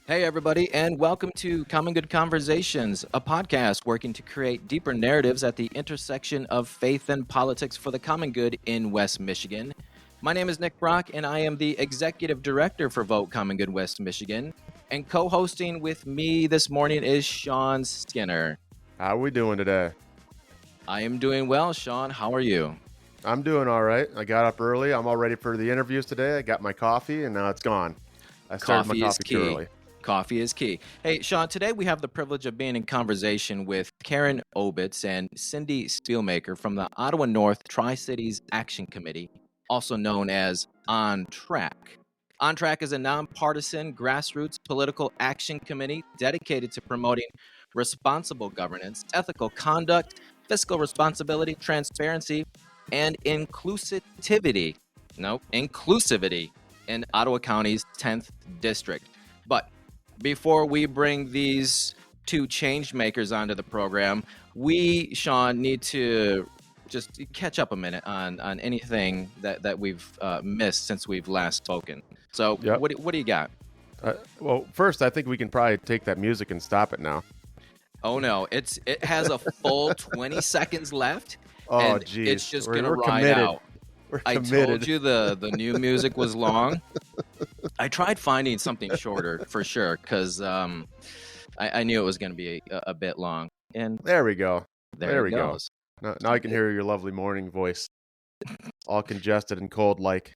Hey, everybody, and welcome to Common Good Conversations, a podcast working to create deeper narratives at the intersection of faith and politics for the common good in West Michigan. My name is Nick Brock, and I am the Executive Director for Vote Common Good West Michigan. And co-hosting with me this morning is Shawn Skinner. How are we doing today? I am doing well, Shawn. How are you? I'm doing all right. I got up early. I'm all ready for the interviews today. I got my coffee, and now it's gone. I started my coffee too early. Coffee is key. Hey, Shawn, today we have the privilege of being in conversation with Karen Obits and Cindy Spielmaker from the Ottawa North Tri-Cities Action Committee, also known as ONTRAC. ONTRAC is a nonpartisan grassroots political action committee dedicated to promoting responsible governance, ethical conduct, fiscal responsibility, transparency, and inclusivity in Ottawa County's 10th district. But before we bring these two change makers onto the program, we, Shawn, need to just catch up a minute on anything that we've missed since we've last spoken. So Yep. what do you got? Well, first, I think we can probably take that music and stop it now. Oh no, it has a full 20 seconds left. Oh, and geez. it's just We're gonna ride committed. out. We're I committed. told you the new music was long. I tried finding something shorter for sure because I knew it was going to be a bit long. And There we go. there we it go. goes. Now I can hear your lovely morning voice, all congested and cold like.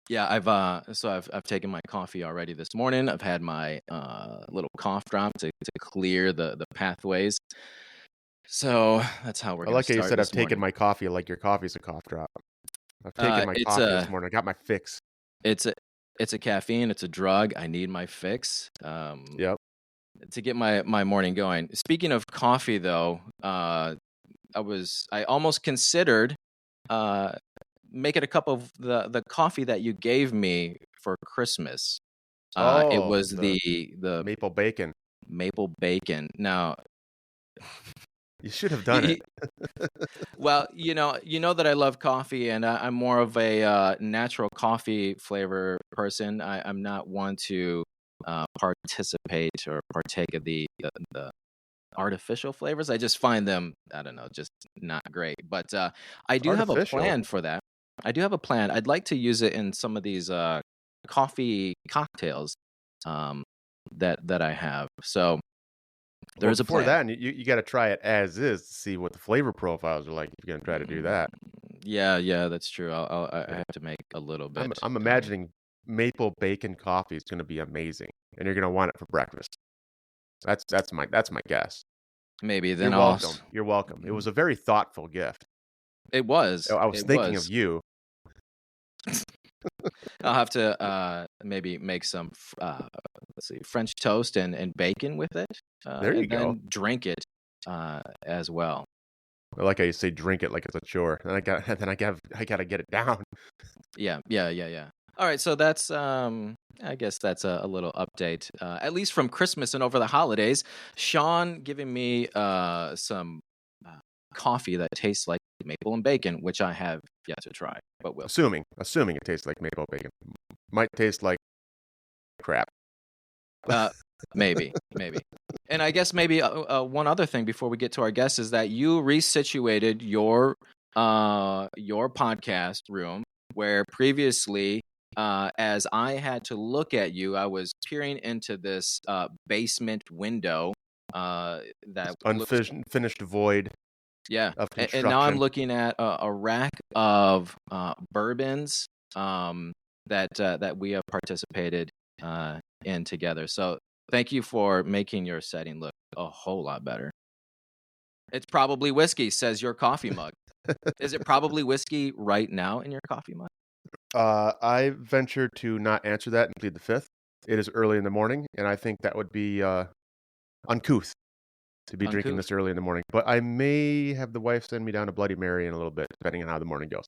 Yeah, I've taken my coffee already this morning. I've had my little cough drop to clear the pathways. So that's how we're I going like to how you start said I've this taken morning. my coffee like your coffee's a cough drop. I've taken my It's coffee a this morning. I got my fix. it's a caffeine. It's a drug. I need my fix. Yep. To get my morning going. Speaking of coffee, though, I almost considered making a cup of the coffee that you gave me for Christmas. It was the maple bacon. maple bacon. Now, You should have done it. well, you know that I love coffee, and I'm more of a natural coffee flavor person. I'm not one to participate or partake of the artificial flavors. I just find them, I don't know, just not great. But I do have a Artificial? plan for that. I do have a plan. I'd like to use it in some of these coffee cocktails that I have. So there's a Before plan. that, you got to try it as is to see what the flavor profiles are like. If you're gonna try to do that, Yeah, that's true. I have to make a little bit. I'm imagining maple bacon coffee is gonna be amazing, and you're gonna want it for breakfast. That's my guess. Maybe then You're I'll. welcome. You're welcome. It was a very thoughtful gift. It was. I was It thinking was. of you. I'll have to maybe make some let's see, French toast and bacon with it. There you and go. then drink it as well. I like how you say drink it like it's a chore. And I gotta get it down. Yeah. All right, so that's I guess that's a little update, at least from Christmas and over the holidays. Shawn giving me some coffee that tastes like maple and bacon, which I have yet to try, but will. Assuming it tastes like maple bacon, might taste like crap. Maybe. And I guess maybe one other thing before we get to our guests is that you resituated your podcast room where previously, as I had to look at you, I was peering into this basement window that Unfinished void. Yeah, Of and now I'm construction. looking at a rack of bourbons that we have participated in together. So thank you for making your setting look a whole lot better. It's probably whiskey, says your coffee mug. Is it probably whiskey right now in your coffee mug? I venture to not answer that and plead the fifth. It is early in the morning, and I think that would be uncouth to be drinking this early in the morning. But I may have the wife send me down a Bloody Mary in a little bit, depending on how the morning goes.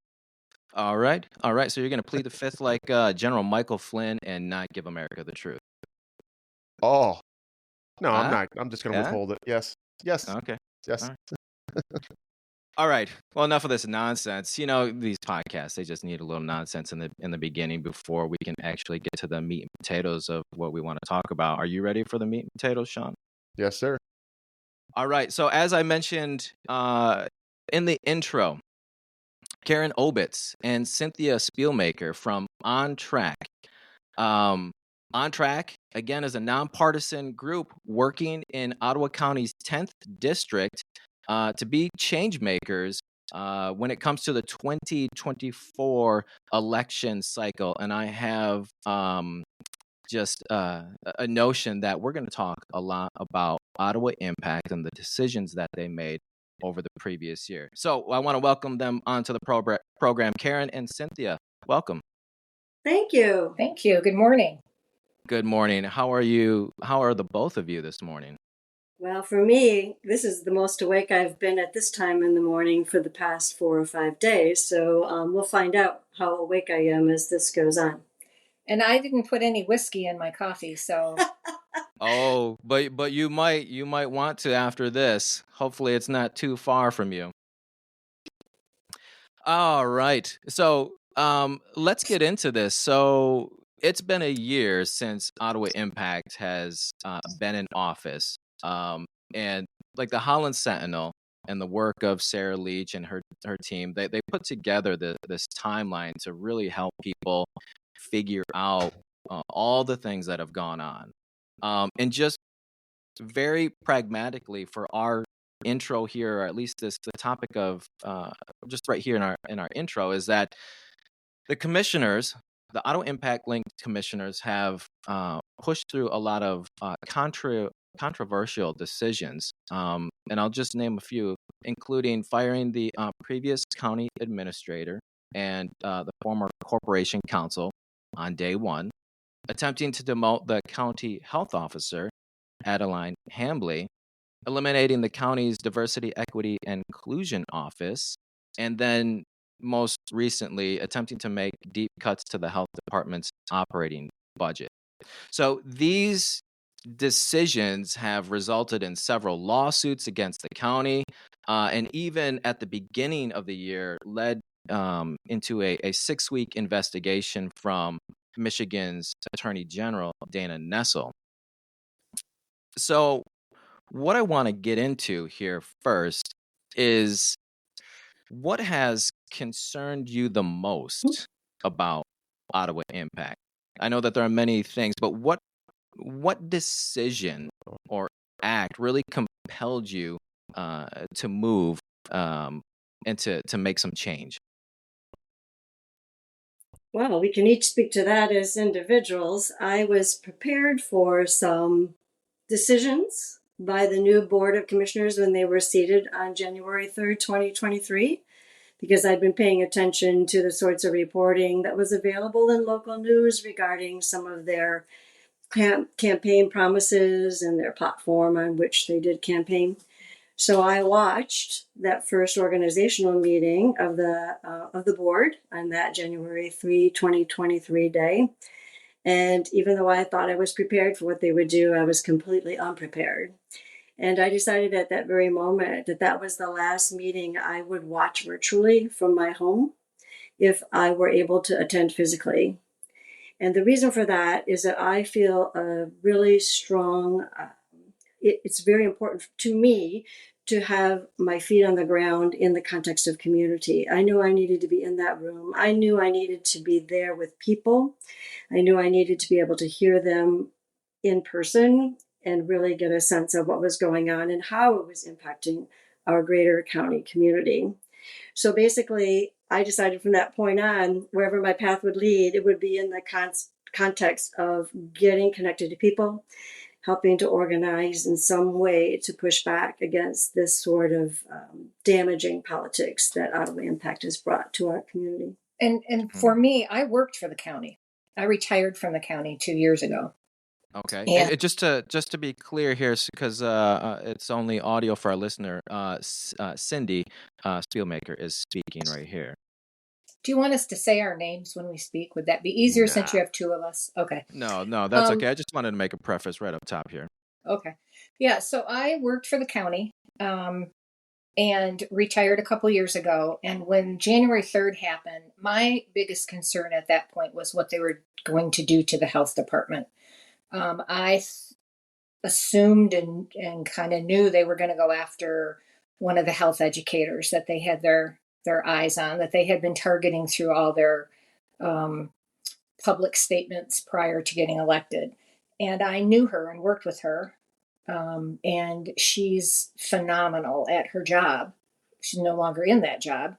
All right. So you're going to plead the fifth like General Michael Flynn and not give America the truth. Oh, no, I'm not. I'm just going to yeah? withhold it. Yes. Okay. Yes. All right. All right. Well, enough of this nonsense. You know, these podcasts, they just need a little nonsense in the beginning before we can actually get to the meat and potatoes of what we want to talk about. Are you ready for the meat and potatoes, Shawn? Yes, sir. All right. So as I mentioned in the intro, Karen Obits and Cynthia Spielmaker from ONTRAC. ONTRAC, again, is a nonpartisan group working in Ottawa County's 10th district to be change makers when it comes to the 2024 election cycle. And I have just a notion that we're going to talk a lot about Ottawa Impact and the decisions that they made over the previous year. So I want to welcome them onto the program. Karen and Cynthia, welcome. Thank you. Thank you. Good morning. Good morning. How are you? How are the both of you this morning? Well, for me, this is the most awake I've been at this time in the morning for the past 4 or 5 days. So we'll find out how awake I am as this goes on. And I didn't put any whiskey in my coffee, so. Oh, but you might want to after this. Hopefully, it's not too far from you. All right. So let's get into this. So it's been a year since Ottawa Impact has been in office. And like the Holland Sentinel and the work of Sarah Leach and her team, they put together this timeline to really help people figure out all the things that have gone on. And just very pragmatically for our intro here, or at least the topic of just right here in our intro, is that the commissioners, the Ottawa Impact linked commissioners, have pushed through a lot of controversial decisions, and I'll just name a few, including firing the previous county administrator and the former corporation counsel on day one, attempting to demote the county health officer, Adeline Hambley, eliminating the county's diversity, equity, and inclusion office, and then most recently attempting to make deep cuts to the health department's operating budget. So these decisions have resulted in several lawsuits against the county, and even at the beginning of the year led into a 6-week investigation from Michigan's Attorney General, Dana Nessel. So what I want to get into here first is what has concerned you the most about Ottawa Impact? I know that there are many things, but what decision or act really compelled you to move and to make some change? Well, we can each speak to that as individuals. I was prepared for some decisions by the new Board of Commissioners when they were seated on January 3rd, 2023, because I'd been paying attention to the sorts of reporting that was available in local news regarding some of their campaign promises and their platform on which they did campaign. So I watched that first organizational meeting of the board on that January 3, 2023 day. And even though I thought I was prepared for what they would do, I was completely unprepared. And I decided at that very moment that that was the last meeting I would watch virtually from my home if I were able to attend physically. And the reason for that is that I feel a really strong, it's very important to me to have my feet on the ground in the context of community. I knew I needed to be in that room. I knew I needed to be there with people. I knew I needed to be able to hear them in person and really get a sense of what was going on and how it was impacting our greater county community. So basically, I decided from that point on, wherever my path would lead, it would be in the context of getting connected to people, helping to organize in some way to push back against this sort of damaging politics that Ottawa Impact has brought to our community. And for me, I worked for the county. I retired from the county 2 years ago. Okay. Yeah. Just to be clear here, because it's only audio for our listener, Cindy Spielmaker is speaking right here. Do you want us to say our names when we speak? Would that be easier since you have two of us? Okay. No, that's okay. I just wanted to make a preface right up top here. Okay. Yeah, so I worked for the county. and retired a couple years ago. And when January 3rd happened, my biggest concern at that point was what they were going to do to the health department. I assumed and kind of knew they were going to go after one of the health educators that they had their eyes on, that they had been targeting through all their public statements prior to getting elected. And I knew her and worked with her. And she's phenomenal at her job. She's no longer in that job.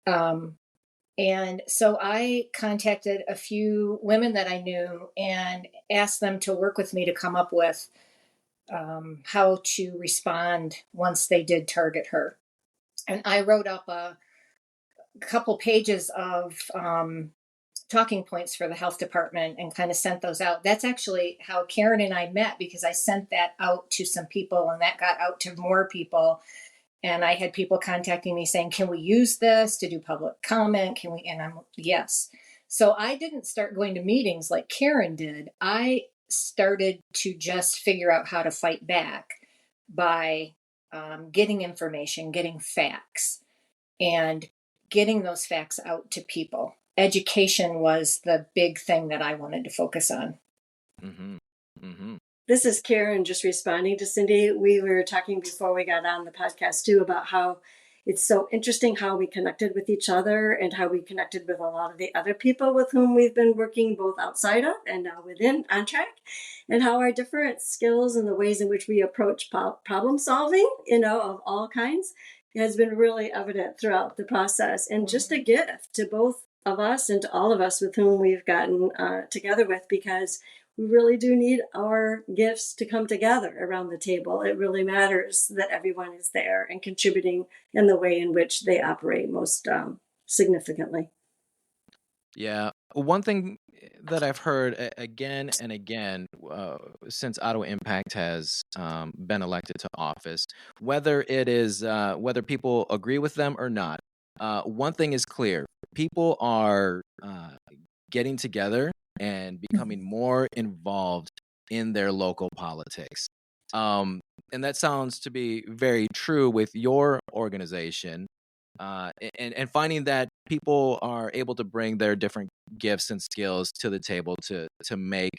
And so I contacted a few women that I knew and asked them to work with me to come up with how to respond once they did target her. And I wrote up a couple pages of talking points for the health department and kind of sent those out. That's actually how Karen and I met, because I sent that out to some people and that got out to more people. And I had people contacting me saying, can we use this to do public comment? Can we? And I'm, yes. So I didn't start going to meetings like Karen did. I started to just figure out how to fight back by getting information, getting facts, and getting those facts out to people. Education was the big thing that I wanted to focus on. Mm-hmm. Mm-hmm. This is Karen just responding to Cindy. We were talking before we got on the podcast too about how it's so interesting how we connected with each other and how we connected with a lot of the other people with whom we've been working both outside of and now within ONTRAC, and how our different skills and the ways in which we approach problem solving, of all kinds, has been really evident throughout the process, and just a gift to both of us and to all of us with whom we've gotten together with, because we really do need our gifts to come together around the table. It really matters that everyone is there and contributing in the way in which they operate most significantly. Yeah. One thing that I've heard again and again since Ottawa Impact has been elected to office, whether it is whether people agree with them or not, one thing is clear: people are getting together and becoming more involved in their local politics. And that sounds to be very true with your organization. And finding that people are able to bring their different gifts and skills to the table to make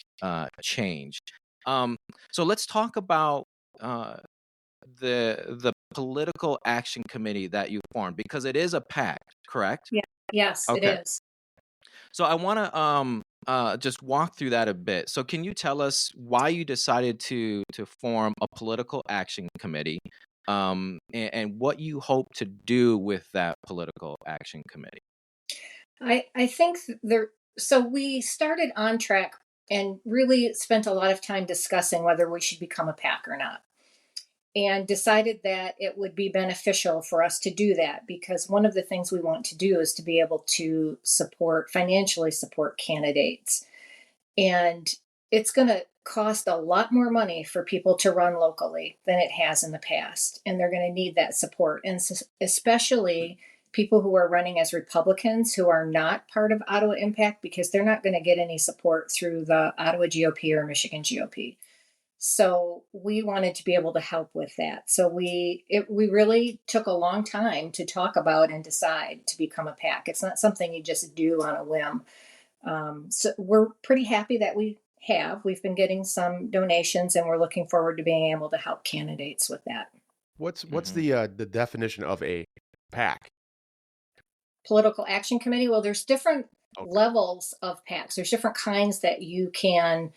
change. So let's talk about the political action committee that you formed, because it is a PAC, correct? Yeah. Yes, Okay. it is. So I want to just walk through that a bit. So can you tell us why you decided to form a political action committee, and what you hope to do with that political action committee? I think so we started ONTRAC and really spent a lot of time discussing whether we should become a PAC or not, and decided that it would be beneficial for us to do that, because one of the things we want to do is to be able to financially support candidates. And it's going to cost a lot more money for people to run locally than it has in the past. And they're going to need that support. And especially people who are running as Republicans who are not part of Ottawa Impact, because they're not going to get any support through the Ottawa GOP or Michigan GOP. So we wanted to be able to help with that. So we really took a long time to talk about and decide to become a PAC. It's not something you just do on a whim. So we're pretty happy that we've been getting some donations, and we're looking forward to being able to help candidates with that. What's the definition of a PAC? Political Action Committee. Well, there's different levels of PACs. There's different kinds that you can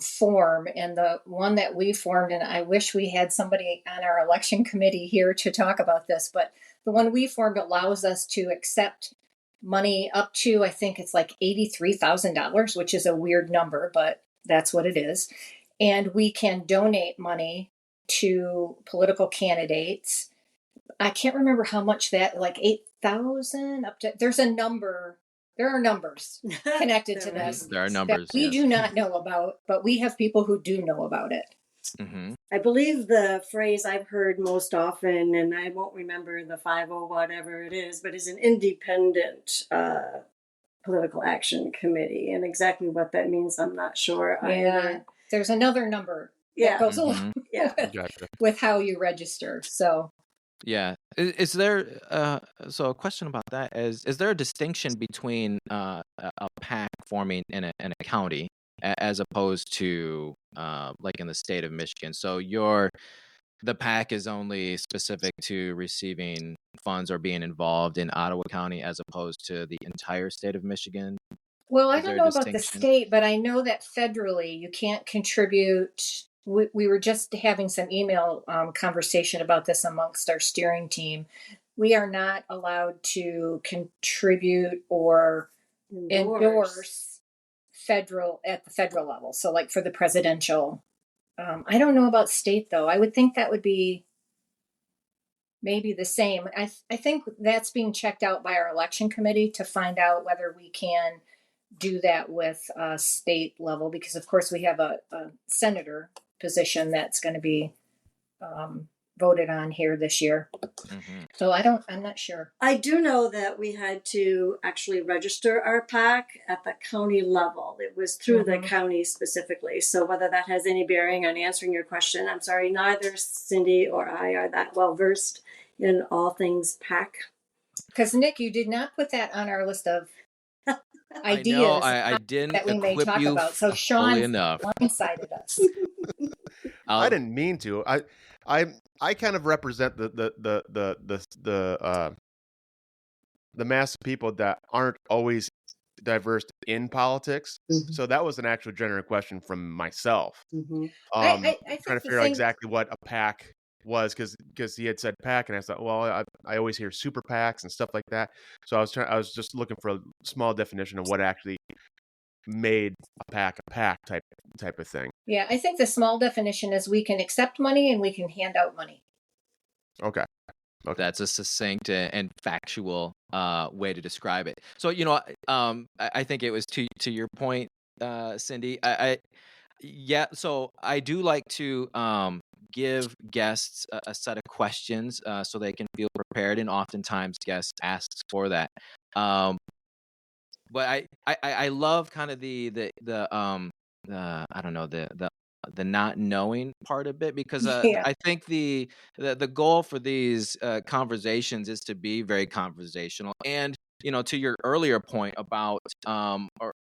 form, and the one that we formed, and I wish we had somebody on our election committee here to talk about this, but the one we formed allows us to accept money up to, I think it's like $83,000, which is a weird number, but that's what it is. And we can donate money to political candidates. I can't remember how much that, like 8,000 up to, there's a number. There are numbers connected to this. There are numbers that we do not know about, but we have people who do know about it. Mm-hmm. I believe the phrase I've heard most often, and I won't remember the 50 whatever it is, but is an independent political action committee. And exactly what that means, I'm not sure. Yeah, there's another number that goes along Yeah. with how you register. So Yeah. Is there so a question about that is there a distinction between a PAC forming in a county as opposed to like in the state of Michigan? So the PAC is only specific to receiving funds or being involved in Ottawa County as opposed to the entire state of Michigan? Well, I Is don't there a know about the distinction? state, but I know that federally you can't contribute. We were just having some email conversation about this amongst our steering team. We are not allowed to contribute or endorse federal at the federal level. So, like for the presidential, I don't know about state though. I would think that would be maybe the same. I think that's being checked out by our election committee to find out whether we can do that with state level, because of course we have a senator position that's going to be voted on here this year. Mm-hmm. So I'm not sure. I do know that we had to actually register our PAC at the county level. It was through the county specifically. So whether that has any bearing on answering your question, I'm sorry, neither Cindy or I are that well versed in all things PAC. Because Nick, you did not put that on our list of ideas. I know, I didn't that we may equip talk you about. So fully Shawn enough. blindsided us. I didn't mean to. I kind of represent the mass of people that aren't always diverse in politics. Mhm. So that was an actual genuine question from myself. Mm-hmm. I think trying to figure out exactly what a PAC was, because he had said PAC, and I thought, well, I always hear super PACs and stuff like that. So I was just looking for a small definition of what actually made a PAC type of thing. Yeah, I think the small definition is we can accept money and we can hand out money. Okay. That's a succinct and factual way to describe it. So, I think it was to your point, Cindy. So I do like to give guests a set of questions so they can feel prepared, and oftentimes guests asks for that. But I love kind of the I don't know, the not knowing part of it, because Yeah. I think the goal for these conversations is to be very conversational, and to your earlier point about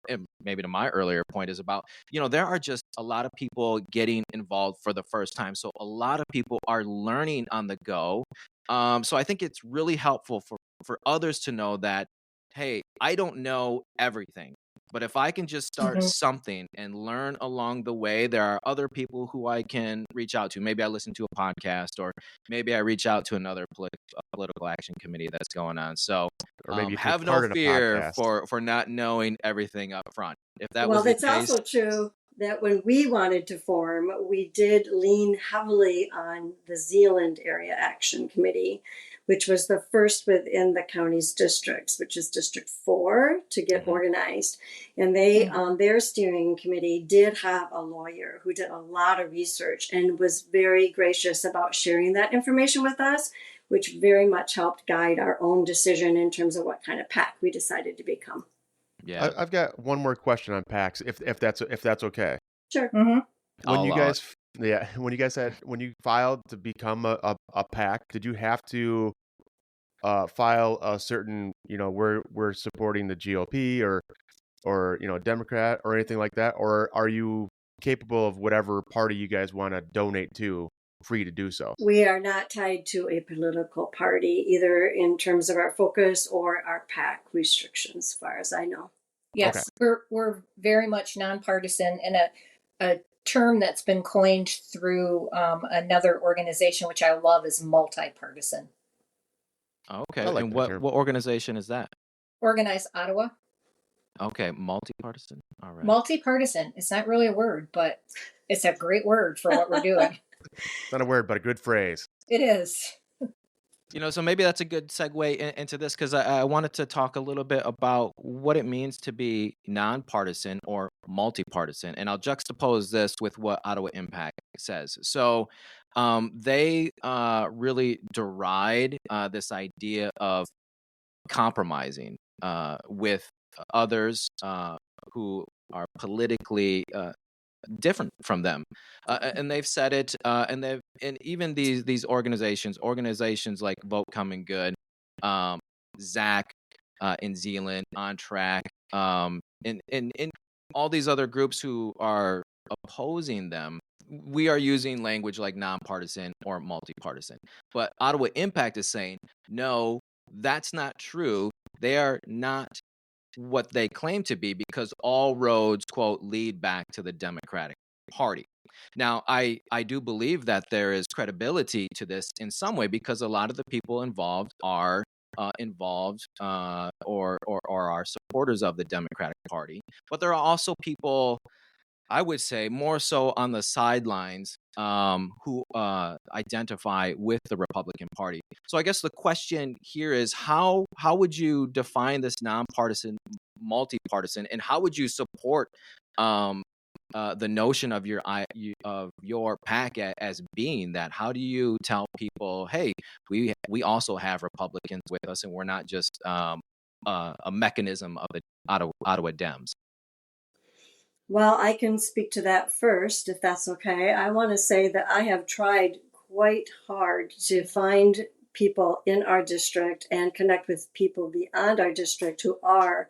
and maybe to my earlier point is about, there are just a lot of people getting involved for the first time, so a lot of people are learning on the go. So I think it's really helpful for others to know that, hey, I don't know everything, but if I can just start something and learn along the way, there are other people who I can reach out to. Maybe I listen to a podcast, or maybe I reach out to another political action committee that's going on. So Or maybe have no fear for not knowing everything up front. If that was the case. Well, it's also true that when we wanted to form, we did lean heavily on the Zealand Area Action Committee, which was the first within the county's districts, which is District 4, to get organized. And they, their steering committee did have a lawyer who did a lot of research and was very gracious about sharing that information with us, which very much helped guide our own decision in terms of what kind of PAC we decided to become. Yeah, I've got one more question on PACs, if that's okay. Sure. When you filed to become a PAC, did you have to file a certain, we're supporting the GOP or Democrat or anything like that, or are you capable of whatever party you guys want to donate to, free to do so? We are not tied to a political party, either in terms of our focus or our PAC restrictions, as far as I know. Yes, okay. We're very much nonpartisan, and a term that's been coined through another organization, which I love, is multi-partisan. Okay, and what organization is that? Organize Ottawa. Okay, multi-partisan. All right. Multi-partisan. It's not really a word, but it's a great word for what we're doing. It's not a word, but a good phrase. It is. So maybe that's a good segue into this, because I wanted to talk a little bit about what it means to be nonpartisan or multi-partisan, and I'll juxtapose this with what Ottawa Impact says. So they really deride this idea of compromising with others who are politically different from them, and they've said it, and even these organizations like Vote Common Good, Zach in Zealand, ONTRAC, and all these other groups who are opposing them. We are using language like nonpartisan or multi-partisan, but Ottawa Impact is saying, no, that's not true. They are not what they claim to be, because all roads, quote, lead back to the Democratic Party. Now, I do believe that there is credibility to this in some way, because a lot of the people involved are or are supporters of the Democratic Party, but there are also people, I would say, more so on the sidelines, who identify with the Republican Party. So I guess the question here is, how would you define this nonpartisan, multi-partisan, and how would you support the notion of your PAC as being that? How do you tell people, hey, we also have Republicans with us, and we're not just a mechanism of the Ottawa Dems? Well, I can speak to that first, if that's okay. I want to say that I have tried quite hard to find people in our district and connect with people beyond our district who are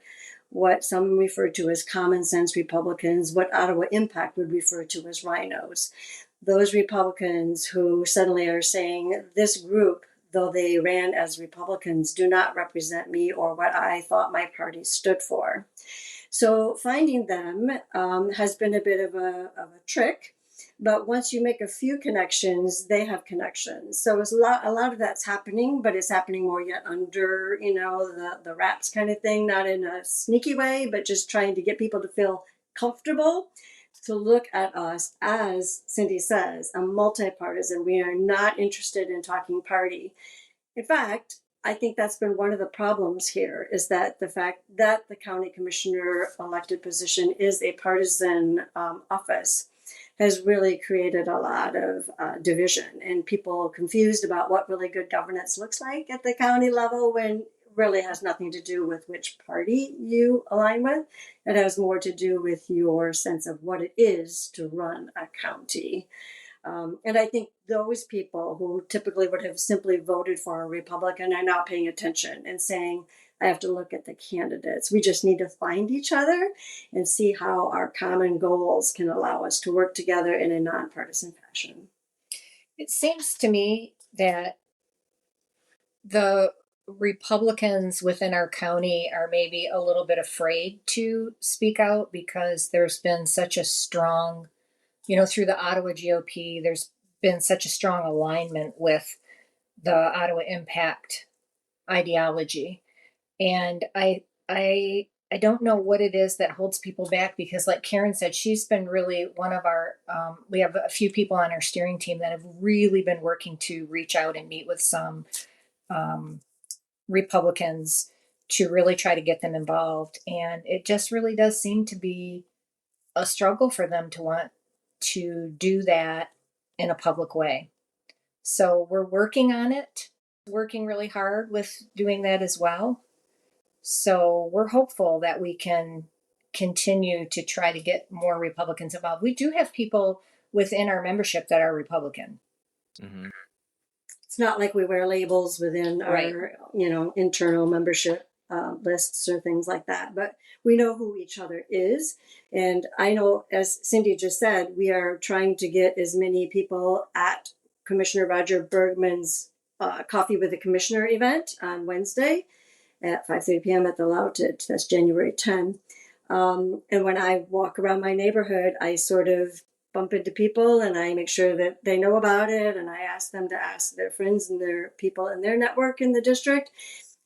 what some refer to as common sense Republicans, what Ottawa Impact would refer to as rhinos. Those Republicans who suddenly are saying, this group, though they ran as Republicans, do not represent me or what I thought my party stood for. So finding them has been a bit of a trick, but once you make a few connections, they have connections. So it's a lot of that's happening, but it's happening more yet under, the wraps kind of thing, not in a sneaky way, but just trying to get people to feel comfortable to look at us, as Cindy says, a multi-partisan. We are not interested in talking party. In fact, I think that's been one of the problems here, is that the fact that the county commissioner elected position is a partisan office has really created a lot of division and people confused about what really good governance looks like at the county level, when really has nothing to do with which party you align with. It has more to do with your sense of what it is to run a county. And I think those people who typically would have simply voted for a Republican are now paying attention and saying, I have to look at the candidates. We just need to find each other and see how our common goals can allow us to work together in a nonpartisan fashion. It seems to me that the Republicans within our county are maybe a little bit afraid to speak out, because there's been such a strong, through the Ottawa GOP, there's been such a strong alignment with the Ottawa Impact ideology. And I don't know what it is that holds people back, because like Karen said, she's been really one of our, we have a few people on our steering team that have really been working to reach out and meet with some Republicans to really try to get them involved. And it just really does seem to be a struggle for them to want to do that in a public way. So we're working on it, working really hard with doing that as well. So we're hopeful that we can continue to try to get more Republicans involved. We do have people within our membership that are Republican. Mm-hmm. It's not like we wear labels within our, internal membership lists or things like that, but we know who each other is. And I know, as Cindy just said, we are trying to get as many people at Commissioner Roger Bergman's Coffee with the Commissioner event on Wednesday at 5:30 p.m. at the Louted. That's January 10. And when I walk around my neighborhood, I sort of bump into people and I make sure that they know about it. And I ask them to ask their friends and their people in their network in the district.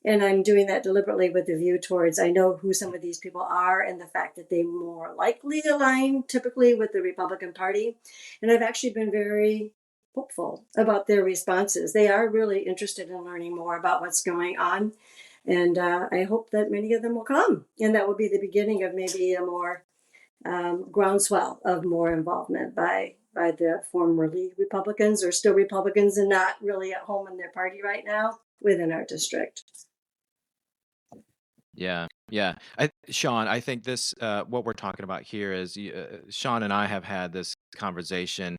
And I'm doing that deliberately with a view towards, I know who some of these people are and the fact that they more likely align typically with the Republican Party. And I've actually been very hopeful about their responses. They are really interested in learning more about what's going on. And I hope that many of them will come. And that will be the beginning of maybe a more groundswell of more involvement by the formerly Republicans or still Republicans and not really at home in their party right now within our district. Yeah, yeah. Shawn, I think this what we're talking about here is Shawn and I have had this conversation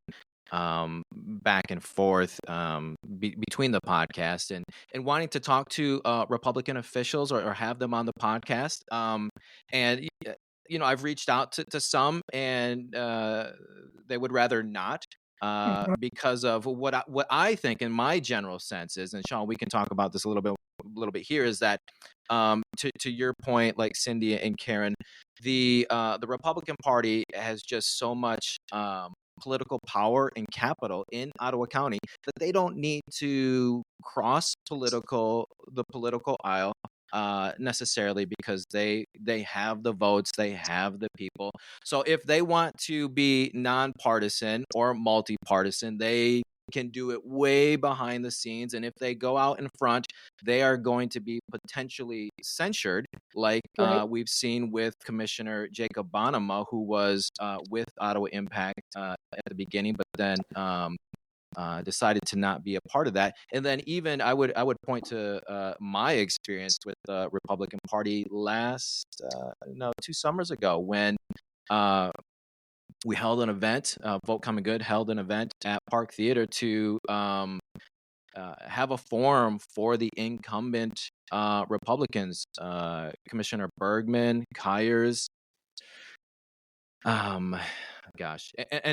back and forth between the podcast and wanting to talk to Republican officials or have them on the podcast. And I've reached out to some, and they would rather not. Because of what I think in my general sense is, and Shawn, we can talk about this a little bit here, is that to your point, like Cindy and Karen, the Republican Party has just so much political power and capital in Ottawa County that they don't need to cross the political aisle necessarily, because they have the votes, they have the people. So if they want to be nonpartisan or multi-partisan, they can do it way behind the scenes, and if they go out in front, they are going to be potentially censured, like we've seen with Commissioner Jacob Bonema, who was with Ottawa Impact at the beginning, but then decided to not be a part of that. And then even I would point to my experience with the Republican Party 2 summers ago, when we held an event, Vote Common Good held an event at Park Theater to have a forum for the incumbent Republicans, Commissioner Bergman, Kyers, and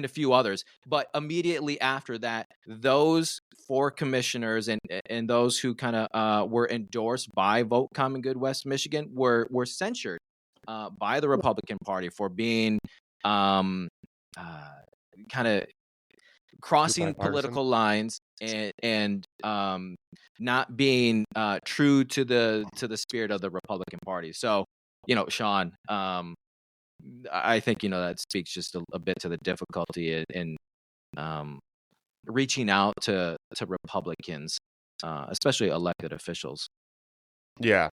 a few others. But immediately after that, those 4 commissioners and those who kind of were endorsed by Vote Common Good West Michigan were censured by the Republican Party for being kind of crossing political lines and not being true to the spirit of the Republican Party. So, Shawn, I think that speaks just a bit to the difficulty in reaching out to Republicans, especially elected officials. Yeah.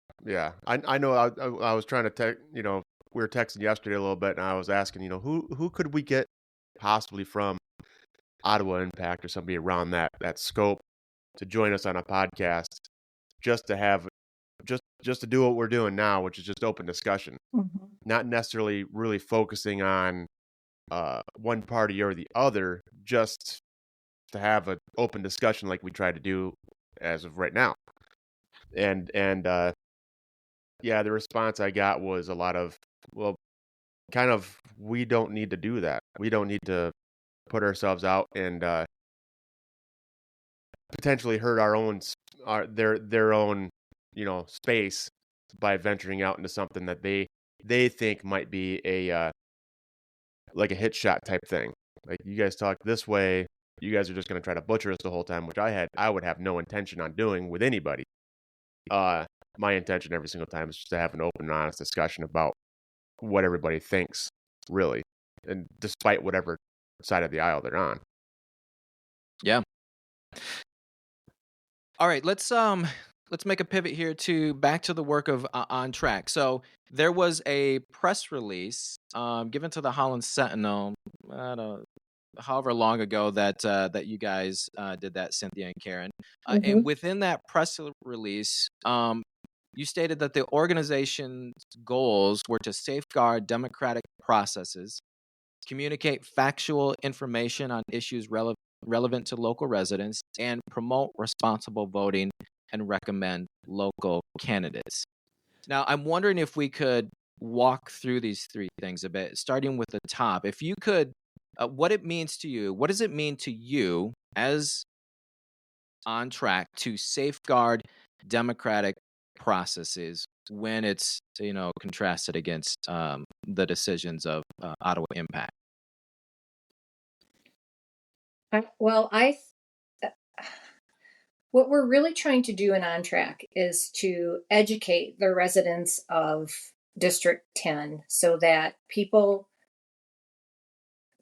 I know. I was trying to we were texting yesterday a little bit, and I was asking, who could we get possibly from Ottawa Impact or somebody around that scope to join us on a podcast, just to have just to do what we're doing now, which is just open discussion, not necessarily really focusing on one party or the other, just to have an open discussion like we try to do as of right now. And yeah, the response I got was a lot of, well, kind of, we don't need to do that. We don't need to put ourselves out and potentially hurt their own space by venturing out into something that they think might be a like a hit shot type thing. Like, you guys talk this way, you guys are just going to try to butcher us the whole time, which I would have no intention on doing with anybody. My intention every single time is just to have an open and honest discussion about what everybody thinks, really, and despite whatever side of the aisle they're on. Yeah. All right, let's make a pivot here back to the work of ONTRAC. So there was a press release given to the Holland Sentinel, however long ago that you guys did that, Cynthia and Karen. And within that press release, you stated that the organization's goals were to safeguard democratic processes, communicate factual information on issues relevant to local residents, and promote responsible voting and recommend local candidates. Now, I'm wondering if we could walk through these 3 things a bit, starting with the top. If you could, what it means to you, what does it mean to you as ONTRAC to safeguard democratic processes when it's contrasted against the decisions of Ottawa Impact? What we're really trying to do in ONTRAC is to educate the residents of District 10 so that people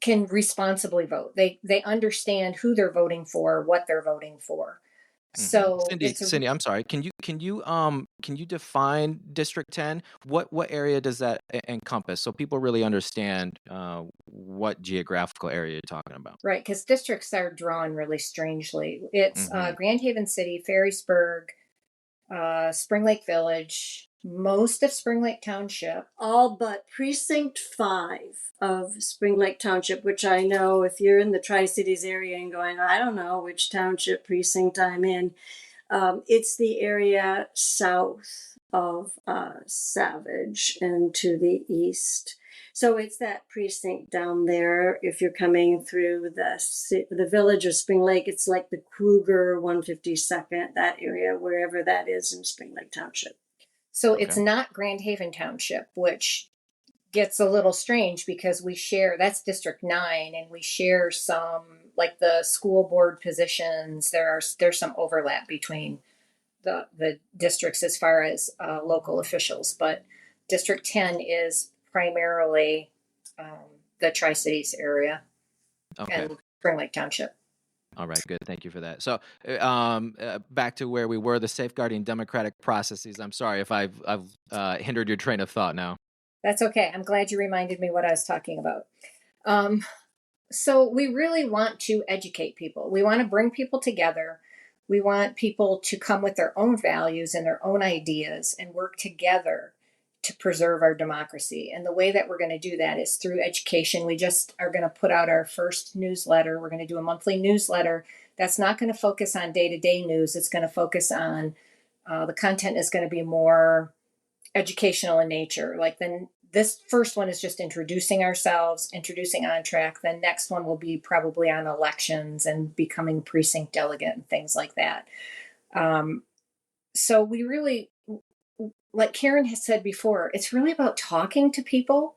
can responsibly vote. They understand who they're voting for, what they're voting for. So Cindy, I'm sorry. Can you define District 10? What area does that encompass, so people really understand what geographical area you're talking about? Right, because districts are drawn really strangely. It's Grand Haven City, Ferrysburg, Spring Lake Village, most of Spring Lake Township. All but precinct 5 of Spring Lake Township, which I know if you're in the Tri-Cities area and going, I don't know which township precinct I'm in, it's the area south of Savage and to the east. So it's that precinct down there. If you're coming through the village of Spring Lake, it's like the Kruger 152nd, that area, wherever that is in Spring Lake Township. So it's not Grand Haven Township, which gets a little strange because we share, that's District 9, and we share some, like the school board positions. There's some overlap between the districts as far as local officials, but District 10 is primarily the Tri-Cities area and Spring Lake Township. All right, good. Thank you for that. So back to where we were, the safeguarding democratic processes. I'm sorry if I've hindered your train of thought now. That's okay. I'm glad you reminded me what I was talking about. So we really want to educate people. We want to bring people together. We want people to come with their own values and their own ideas and work together to preserve our democracy. And the way that we're going to do that is through education. We just are going to put out our first newsletter. We're going to do a monthly newsletter that's not going to focus on day-to-day news. It's going to focus on, the content is going to be more educational in nature. Like then this first one is just introducing ourselves, introducing ONTRAC. The next one will be probably on elections and becoming precinct delegate and things like that. So we really, like Karen has said before, it's really about talking to people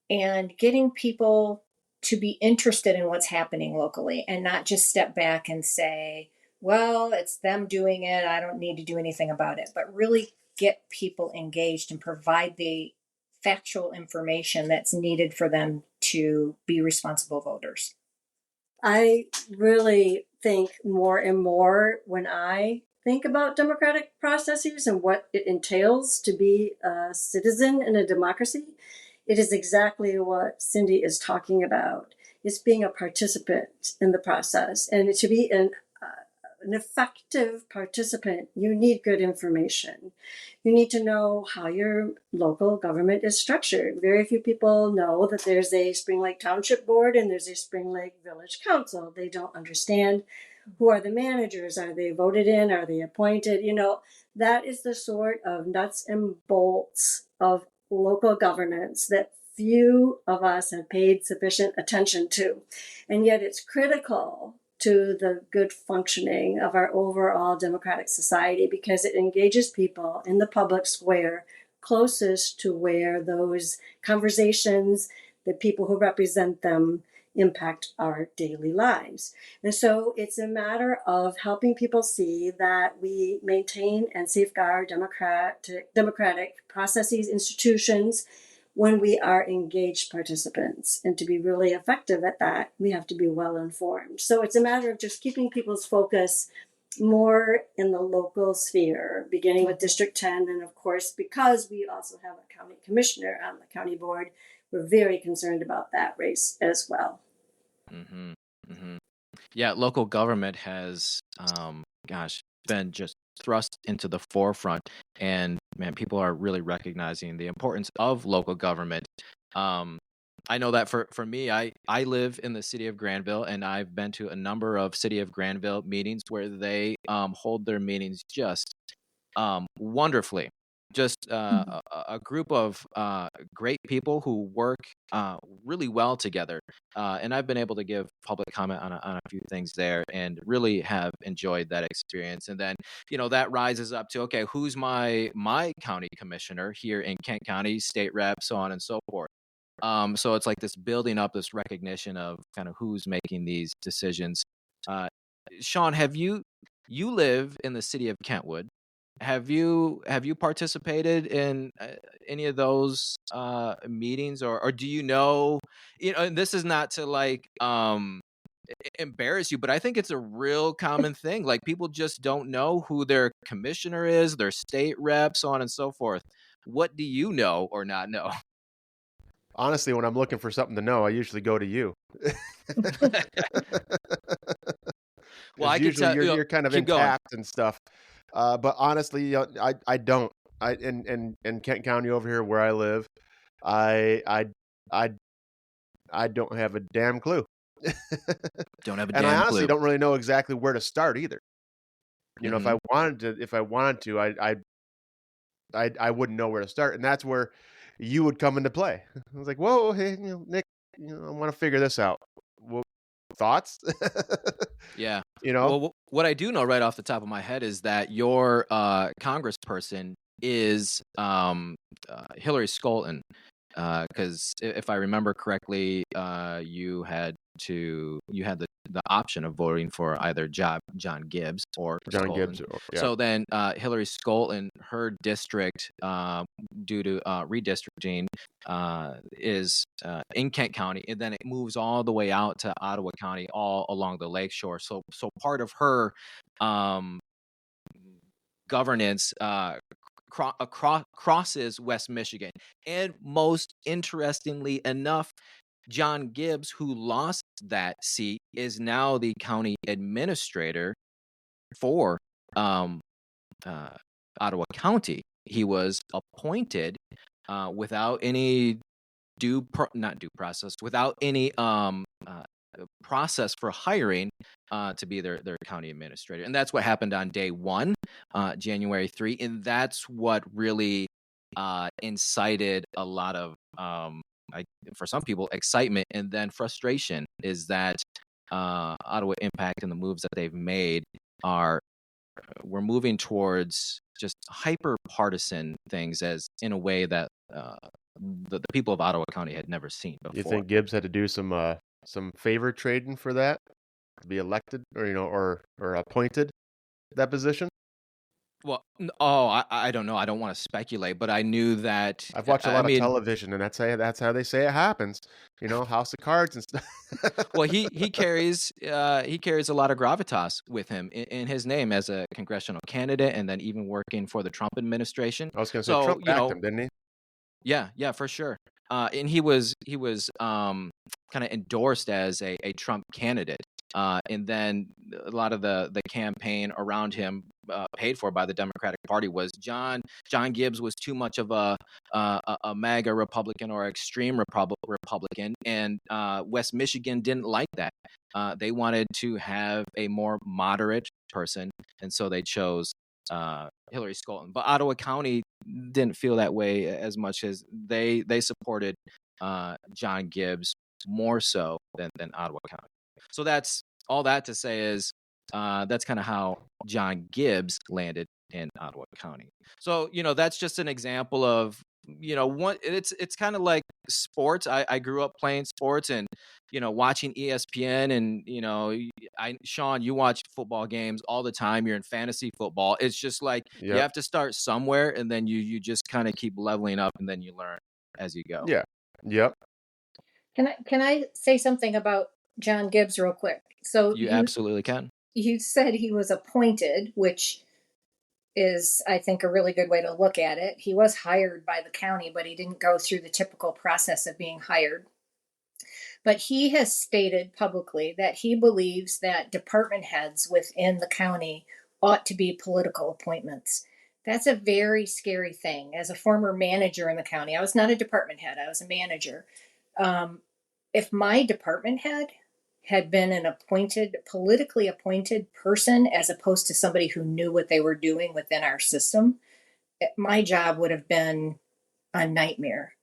and getting people to be interested in what's happening locally and not just step back and say, well, it's them doing it, I don't need to do anything about it, but really get people engaged and provide the factual information that's needed for them to be responsible voters. I really think more and more when I think about democratic processes and what it entails to be a citizen in a democracy, it is exactly what Cindy is talking about. It's being a participant in the process. And to be an effective participant, you need good information. You need to know how your local government is structured. Very few people know that there's a Spring Lake Township Board and there's a Spring Lake Village Council. They don't understand who are the managers. Are they voted in? Are they appointed? You know, that is the sort of nuts and bolts of local governance that few of us have paid sufficient attention to. And yet it's critical to the good functioning of our overall democratic society because it engages people in the public square closest to where those conversations, the people who represent them, impact our daily lives. And so it's a matter of helping people see that we maintain and safeguard democratic processes, institutions, when we are engaged participants. And to be really effective at that, we have to be well informed. So it's a matter of just keeping people's focus more in the local sphere, beginning with District 10. And of course, because we also have a county commissioner on the county board, we're very concerned about that race as well. Mm-hmm. Mm-hmm. Yeah, local government has, been just thrust into the forefront, and man, people are really recognizing the importance of local government. I know that for me, I live in the city of Granville, and I've been to a number of city of Granville meetings where they hold their meetings just wonderfully. Just a group of great people who work really well together. And I've been able to give public comment on a few things there and really have enjoyed that experience. And then, that rises up to, okay, who's my county commissioner here in Kent County, state rep, so on and so forth. So it's like this building up, this recognition of kind of who's making these decisions. Shawn, you live in the city of Kentwood. Have you participated in any of those meetings, or do you know? And this is not to like embarrass you, but I think it's a real common thing. Like people just don't know who their commissioner is, their state rep, so on and so forth. What do you know or not know? Honestly, when I'm looking for something to know, I usually go to you. Well, I can tell you're kind of intact and stuff. But honestly, I don't. in Kent County over here where I live, I I I I don't have a damn clue. Don't have a And I damn honestly clue. don't really know exactly where to start either. You know, Mhm. if I wanted to, I wouldn't know where to start, and that's where you would come into play. I was like, "Whoa, hey, Nick, I want to figure this out. Well, thoughts?" Yeah. you know, Well, what I do know right off the top of my head is that your congressperson is Hillary Scholten. Because if I remember correctly, you had the option of voting for either John Gibbs or John Scholten. Gibbs. Yeah, So then Hillary Scholten, her district, due to redistricting, is in Kent County, and then it moves all the way out to Ottawa County, all along the lakeshore. So part of her um, governance crosses West Michigan. And most interestingly enough, John Gibbs, who lost that seat, is now the county administrator for Ottawa County. He was appointed without any not due process, without any process for hiring to be their county administrator. And that's what happened on day one, January 3. And that's what really incited a lot of, for some people, excitement and then frustration, is that Ottawa Impact and the moves that they've made we're moving towards just hyper partisan things, as in a way that the people of Ottawa County had never seen before. you think Gibbs had to do some favor trading for that to be elected, or or appointed that position? Well, I don't know. I don't want to speculate, but I knew that. I've watched a I lot of mean, television, and that's how they say it happens. House of Cards and stuff. well, he carries a lot of gravitas with him in his name as a congressional candidate, and then even working for the Trump administration. I was going to say So Trump backed him, didn't he? yeah, for sure. And he was kind of endorsed as a Trump candidate. And then a lot of the campaign around him, paid for by the Democratic Party, was John Gibbs was too much of a MAGA Republican or extreme Republican, and West Michigan didn't like that. They wanted to have a more moderate person, and so they chose Hillary Scholten. But Ottawa County didn't feel that way as much, as they supported John Gibbs more so than Ottawa County. So that's all that to say is that's kind of how John Gibbs landed in Ottawa County. So that's just an example of one. It's kind of like sports. I grew up playing sports and watching ESPN, and Shawn, you watch football games all the time. You're in fantasy football. It's just like you Yep. have to start somewhere, and then you just kind of keep leveling up, and then you learn as you go. Yeah. Yep. Can I say something about John Gibbs real quick? So You absolutely can. You said he was appointed, which is, I think, a really good way to look at it. He was hired by the county, but he didn't go through the typical process of being hired. But he has stated publicly that he believes that department heads within the county ought to be political appointments. That's a very scary thing. As a former manager in the county, I was not a department head, I was a manager. If my department head had been an politically appointed person, as opposed to somebody who knew what they were doing within our system, my job would have been a nightmare.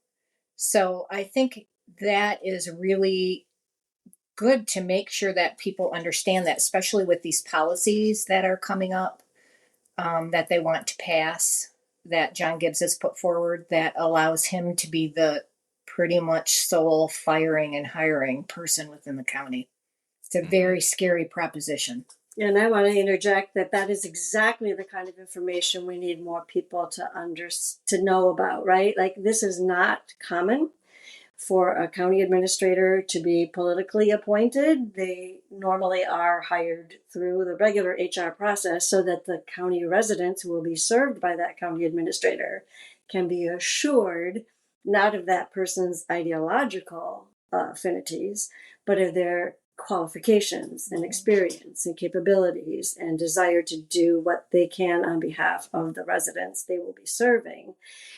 So I think that is really good to make sure that people understand that, especially with these policies that are coming up, that they want to pass, that John Gibbs has put forward, that allows him to be the pretty much sole firing and hiring person within the county. It's a very scary proposition. And I want to interject that is exactly the kind of information we need more people to know about, right? Like, this is not common for a county administrator to be politically appointed. They normally are hired through the regular HR process so that the county residents who will be served by that county administrator can be assured not of that person's ideological affinities, but of their qualifications and experience and capabilities and desire to do what they can on behalf of the residents they will be serving.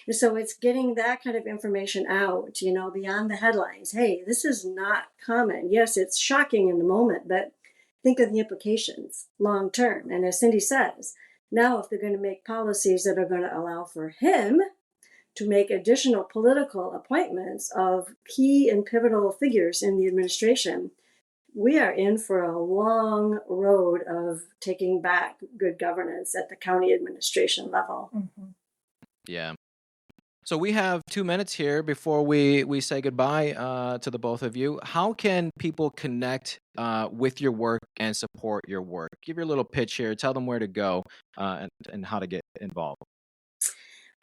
And so it's getting that kind of information out, beyond the headlines. Hey, this is not common. Yes, it's shocking in the moment, but think of the implications long term. And as Cindy says, now if they're going to make policies that are going to allow for him to make additional political appointments of key and pivotal figures in the administration, we are in for a long road of taking back good governance at the county administration level. Mm-hmm. Yeah. So we have 2 minutes here before we say goodbye to the both of you. How can people connect with your work and support your work? Give your little pitch here. Tell them where to go and how to get involved.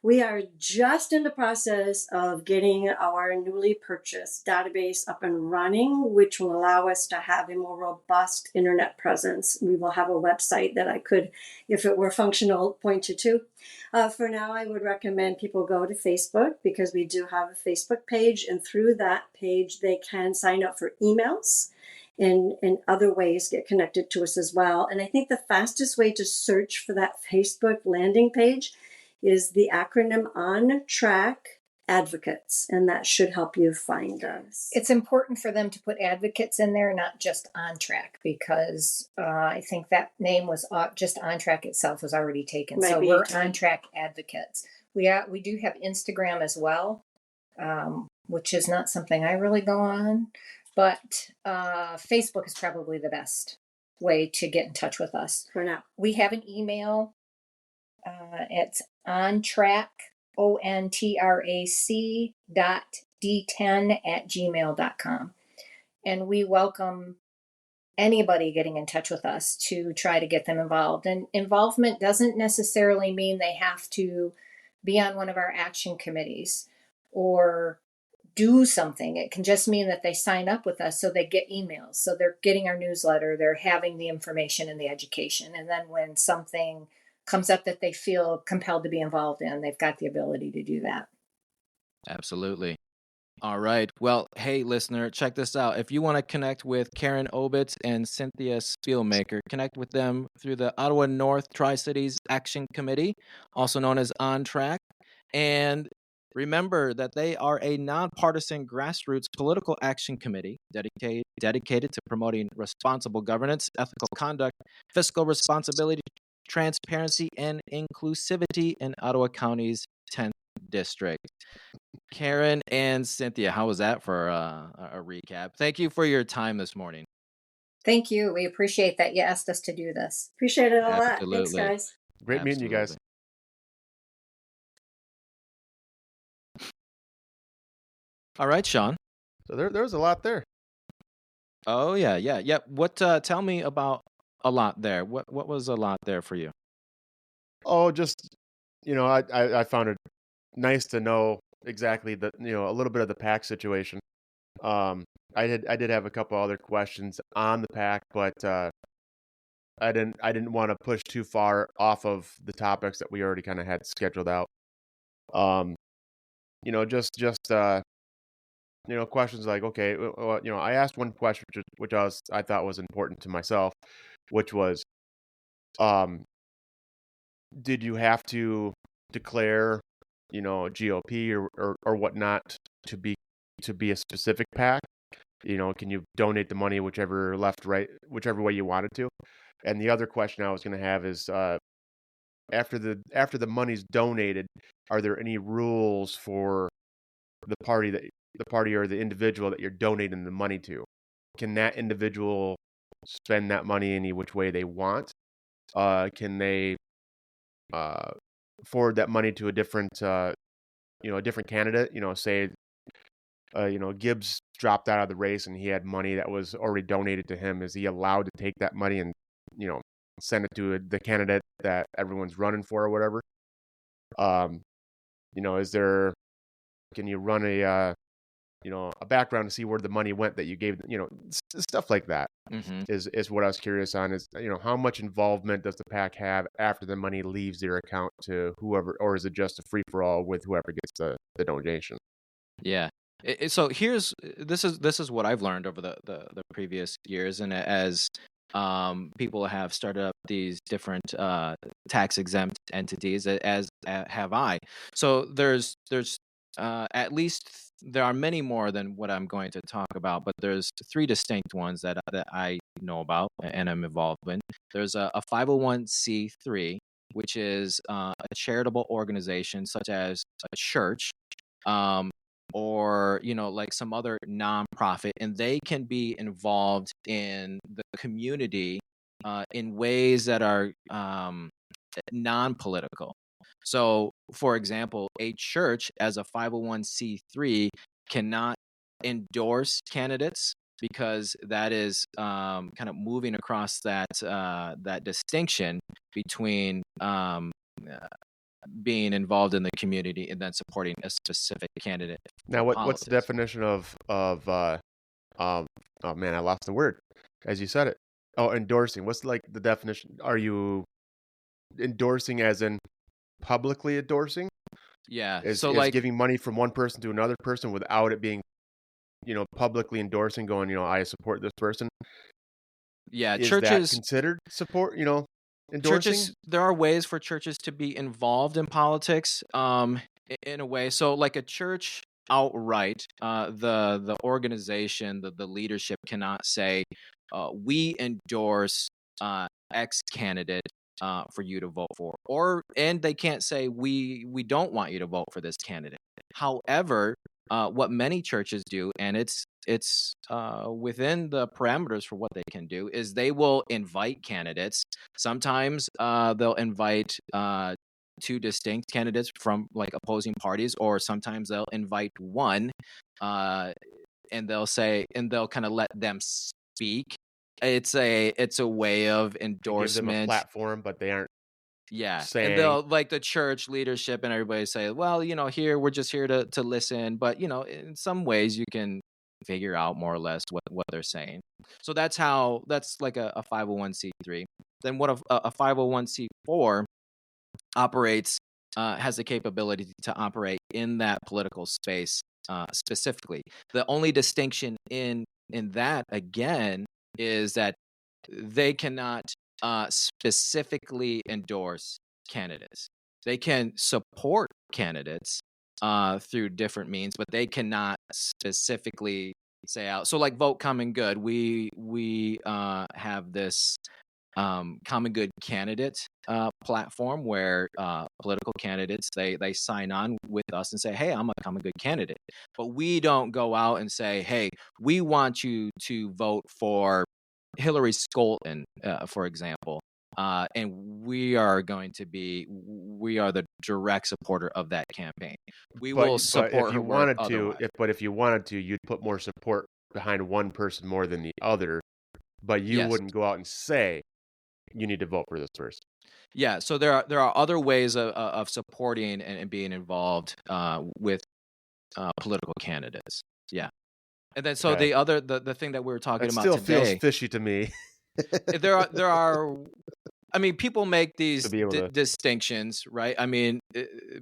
We are just in the process of getting our newly purchased database up and running, which will allow us to have a more robust internet presence. We will have a website that I could, if it were functional, point you to. For now, I would recommend people go to Facebook because we do have a Facebook page, and through that page, they can sign up for emails and in other ways get connected to us as well. And I think the fastest way to search for that Facebook landing page is the acronym ONTRAC Advocates, and that should help you find us. It's important for them to put advocates in there, not just ONTRAC, because I think that name was just ONTRAC itself was already taken. So we're ONTRAC Advocates. We do have Instagram as well, which is not something I really go on, but Facebook is probably the best way to get in touch with us. For now. We have an email. It's ONTRAC, ONTRAC .d10@gmail.com. And we welcome anybody getting in touch with us to try to get them involved. And involvement doesn't necessarily mean they have to be on one of our action committees or do something. It can just mean that they sign up with us so they get emails. So they're getting our newsletter, they're having the information and the education. And then when something comes up that they feel compelled to be involved in, they've got the ability to do that. Absolutely. All right. Well, hey, listener, check this out. If you want to connect with Karen Obits and Cynthia Spielmaker, connect with them through the Ottawa North Tri-Cities Action Committee, also known as ONTRAC. And remember that they are a nonpartisan grassroots political action committee dedicated to promoting responsible governance, ethical conduct, fiscal responsibility, transparency, and inclusivity in Ottawa County's 10th district. Karen and Cynthia, how was that for a recap? Thank you for your time this morning. Thank you. We appreciate that you asked us to do this. Appreciate it a lot. Thanks, guys. Great meeting you guys. All right, Shawn. So there was a lot there. Oh, yeah. What? Tell me about a lot there. What was a lot there for you? Oh, just, I found it nice to know exactly a little bit of the PAC situation. I did have a couple other questions on the PAC, but I didn't want to push too far off of the topics that we already kind of had scheduled out. Questions like, okay, well, I asked one question which I thought was important to myself, which was, did you have to declare, GOP or whatnot to be a specific PAC? Can you donate the money whichever way you wanted to? And the other question I was going to have is, after the money's donated, are there any rules for the party or the individual that you're donating the money to? Can that individual spend that money any which way they want? Can they forward that money to a different candidate? Say, Gibbs dropped out of the race and he had money that was already donated to him. Is he allowed to take that money and, send it to the candidate that everyone's running for or whatever? Can you run a background to see where the money went that you gave, stuff like that. Mm-hmm. is what I was curious on, is, how much involvement does the PAC have after the money leaves their account to whoever, or is it just a free for all with whoever gets the donation? Yeah. So this is what I've learned over the previous years, and as people have started up these different tax exempt entities, as have I. So there's at least there are many more than what I'm going to talk about, but there's three distinct ones that I know about and I'm involved in. There's a 501c3, which is a charitable organization such as a church. Or like some other nonprofit, and they can be involved in the community in ways that are non-political. So, for example, a church as a 501c3 cannot endorse candidates because that is kind of moving across that distinction between being involved in the community and then supporting a specific candidate. Now, what's the definition of oh man, I lost the word as you said it. Oh, endorsing. What's like the definition? Are you endorsing as in publicly endorsing? Yeah. Is like giving money from one person to another person without it being, publicly endorsing, going, I support this person. Yeah, Is churches that considered support? Endorsing? Churches, there are ways for churches to be involved in politics in a way. So like a church outright, the organization, the leadership cannot say we endorse X candidate for you to vote for, and they can't say we don't want you to vote for this candidate. However, what many churches do, and it's within the parameters for what they can do, is they will invite candidates. Sometimes they'll invite two distinct candidates from like opposing parties, or sometimes they'll invite one, and they'll kind of let them speak. It's a way of endorsement. Give them a platform, but they aren't. Yeah, saying, and they'll like the church leadership and everybody say, well, here we're just here to listen, but in some ways you can figure out more or less what they're saying. So that's like a 501c3. Then what a 501c4 operates, has the capability to operate in that political space specifically. The only distinction in that, again, is that they cannot specifically endorse candidates. They can support candidates through different means, but they cannot specifically say out. So like Vote Common Good, we have this Common Good candidate platform where political candidates, they sign on with us and say, hey, I'm a Common Good candidate. But we don't go out and say, hey, we want you to vote for Hillary Scholten, for example, and we are the direct supporter of that campaign. We will support her work otherwise. But if you wanted to, you'd put more support behind one person more than the other, but you wouldn't go out and say you need to vote for this person. Yeah, so there are other ways of supporting and being involved with political candidates. Yeah. And then, so the thing that we were talking about today still feels fishy to me. there are. I mean, people make these distinctions, right? I mean,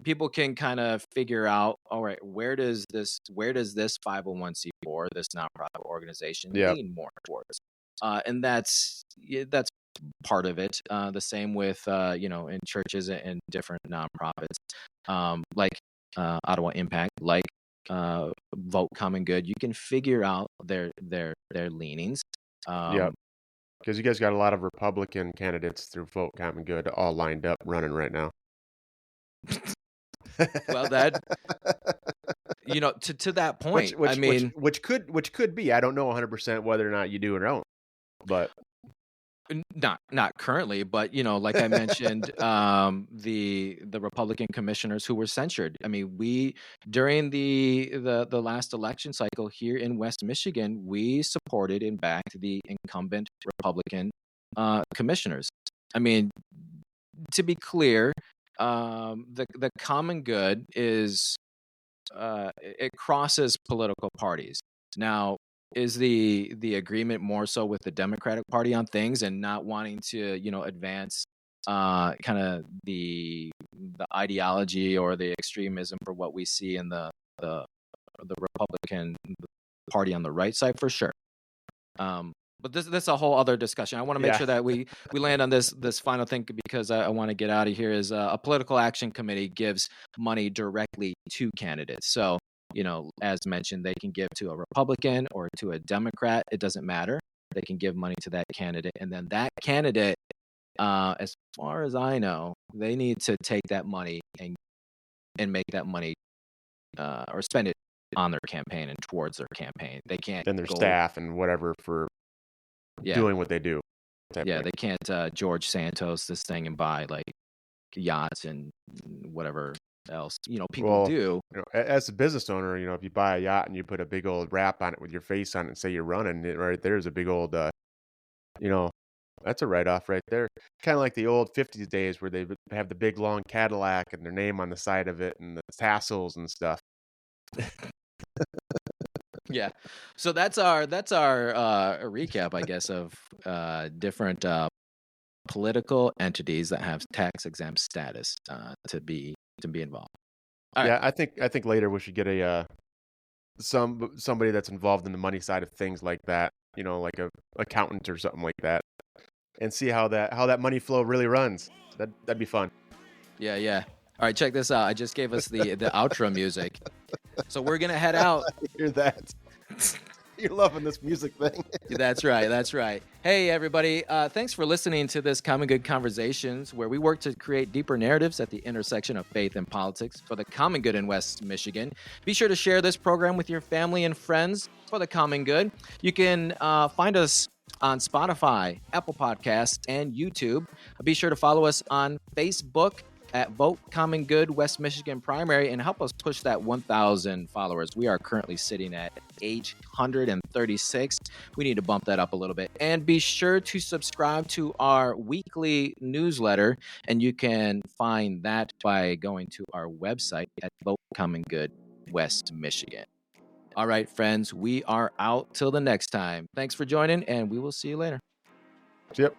people can kind of figure out, all right, where does this 501c4, this nonprofit organization, lean more towards? And that's part of it. The same with in churches and different nonprofits, like Ottawa Impact, like Vote Common Good. You can figure out their leanings. Because you guys got a lot of Republican candidates through Vote Common Good all lined up running right now. Well, that to that point, which could be. I don't know 100% whether or not you do or don't, but not currently. But like I mentioned, the Republican commissioners who were censured. I mean, we during the last election cycle here in West Michigan, we supported and backed the incumbent Republican commissioners. I mean, to be clear, the common good is it crosses political parties. Now, is the agreement more so with the Democratic Party on things and not wanting to advance kind of the ideology or the extremism for what we see in the Republican Party on the right side for sure. But this is a whole other discussion. I want to make sure that we land on this final thing because I want to get out of here. Is a political action committee gives money directly to candidates. So, as mentioned, they can give to a Republican or to a Democrat. It doesn't matter. They can give money to that candidate, and then that candidate, as far as I know, they need to take that money and make that money or spend it on their campaign and towards their campaign. They can't and their staff and whatever for doing what they do. Yeah, they can't George Santos this thing and buy like yachts and whatever else people do. As a business owner, if you buy a yacht and you put a big old wrap on it with your face on it and say you're running it, right there's a big old that's a write-off right there. Kind of like the old 50s days where they have the big long Cadillac and their name on the side of it and the tassels and stuff. Yeah. So that's our recap, I guess, of different political entities that have tax exempt status to be involved. All right. I think later we should get somebody that's involved in the money side of things like that, like a accountant or something like that, and see how that money flow really runs. That'd be fun. Yeah. All right, check this out. I just gave us the outro music. So we're going to head out. I hear that. You're loving this music thing. That's right. Hey, everybody. Thanks for listening to this Common Good Conversations, where we work to create deeper narratives at the intersection of faith and politics for the common good in West Michigan. Be sure to share this program with your family and friends for the common good. You can find us on Spotify, Apple Podcasts, and YouTube. Be sure to follow us on Facebook at Vote Common Good West Michigan Primary and help us push that 1,000 followers. We are currently sitting at 836. We need to bump that up a little bit. And be sure to subscribe to our weekly newsletter, and you can find that by going to our website at Vote Common Good West Michigan. All right, friends, we are out till the next time. Thanks for joining, and we will see you later. Yep.